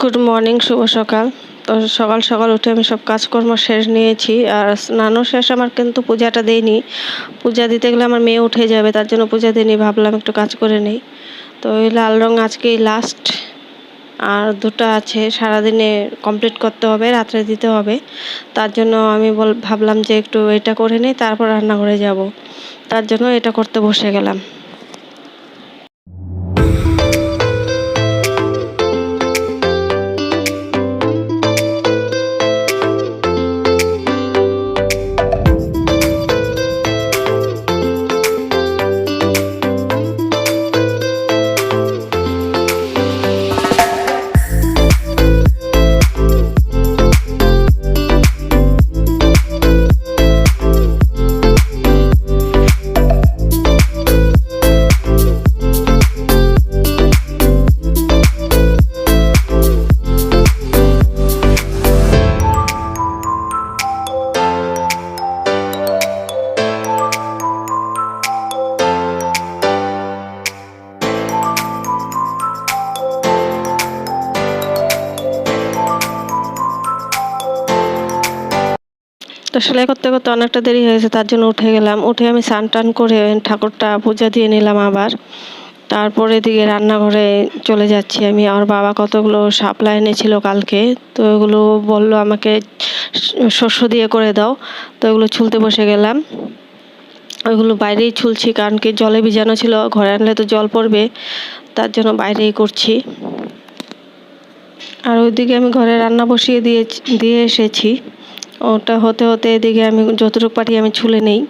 Good morning, শুভ সকাল। তো সকাল সকাল উঠে আমি সব কাজকর্ম শেষ নিয়েছি, আর স্নানও শেষ আমার, কিন্তু পূজাটা দেইনি। পূজা দিতে গেলে আমার মেয়ে উঠে যাবে, তার জন্য পূজা দিইনি, ভাবলাম একটু কাজ করে নেই। তো এই লাল রং আজকেই লাস্ট, আর দুটো আছে সারাদিনে কমপ্লিট করতে হবে, রাত্রে দিতে হবে। তার জন্য আমি ভাবলাম যে একটু এটা করে নিই, তারপর রান্নাঘরে যাব। তার জন্য এটা করতে বসে গেলাম। তো সেলাই করতে করতে অনেকটা দেরি হয়েছে, তার জন্য উঠে গেলাম। উঠে আমি স্নান টান করে ঠাকুরটা পূজা দিয়ে নিলাম আবার। তারপরে এদিকে রান্নাঘরে চলে যাচ্ছি আমি। আমার বাবা কতগুলো শাপলা এনেছিল কালকে, তো এগুলো বললো আমাকে শস্য দিয়ে করে দাও। তো এগুলো ছুলতে বসে গেলাম। ওইগুলো বাইরেই ছুলছি, কারণ কি জলে ভিজানো ছিল, ঘরে আনলে তো জল পড়বে, তার জন্য বাইরেই করছি। আর ওইদিকে আমি ঘরে রান্না বসিয়ে দিয়ে এসেছি। ওটা হতে হতে এদিকে আমি যতটুকু পারি আমি ছুলে নেই।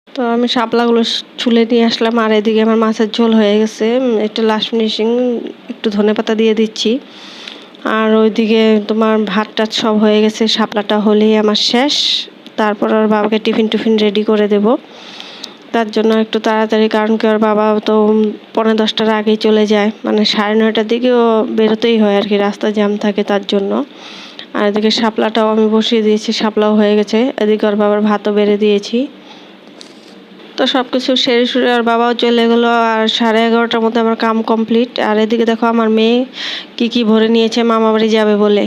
তো আমি শাপলাগুলো ছুলে নিয়ে আসলাম, আর এদিকে আমার মাছের ঝোল হয়ে গেছে। একটু লাস্ট ফিনিশিং একটু ধনেপাতা দিয়ে দিচ্ছি। আর ওইদিকে তোমার ভাত টাত সব হয়ে গেছে, শাপলাটা হলেই আমার শেষ। তারপর ওর বাবাকে টিফিন রেডি করে দেব। তার জন্য একটু তাড়াতাড়ি, কারণ কি ওর বাবা তো 9:45-টার আগেই চলে যায়, মানে 9:30টার দিকেও বেরোতেই হয় আর কি, রাস্তা জ্যাম থাকে তার জন্য। আর এদিকে শাপলাটাও আমি বসিয়ে দিয়েছি, শাপলাও হয়ে গেছে। এদিকে ওর বাবার ভাতও বেড়ে দিয়েছি। তো সব কিছু সেরে সুরে আর বাবাও চলে গেলো, আর 11:30টার মধ্যে আমার কাম কমপ্লিট। আর এদিকে দেখো আমার মেয়ে কি ভরে নিয়েছে মামা বাড়ি যাবে বলে।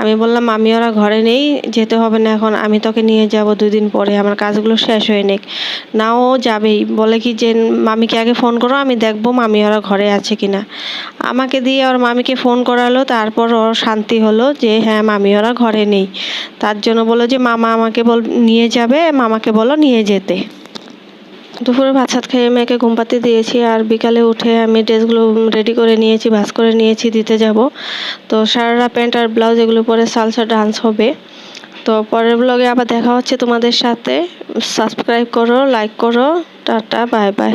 আমি বললাম আমি ওরা ঘরে নেই, যেতে হবে না এখন, আমি তোকে নিয়ে যাব 2 দিন পরে, আমার কাজগুলো শেষ হয়ে নেক। না, ও যাবেই, বলে কি যে মামিকে আগে ফোন করো, আমি দেখবো মামি ওরা ঘরে আছে কিনা। আমাকে দিয়ে ওর মামিকে ফোন করালো, তারপর ওর শান্তি হলো যে হ্যাঁ মামি ওরা ঘরে নেই। তার জন্য বললো যে মামা আমাকে নিয়ে যাবে, মামাকে বলো নিয়ে যেতে। দুপুরে ভাত সাত খেয়ে মেয়েকে ঘুম পাড়িয়ে দিয়েছি, আর বিকালে উঠে আমি ড্রেসগুলো রেডি করে নিয়েছি, ভাঁজ করে নিয়েছি, দিতে যাব। তো সারারা প্যান্ট আর ব্লাউজ এগুলো পরে সালসা ডান্স হবে। তো পরের ব্লগে আবার দেখা হচ্ছে তোমাদের সাথে। সাবস্ক্রাইব করো, লাইক করো। Tata, bye bye.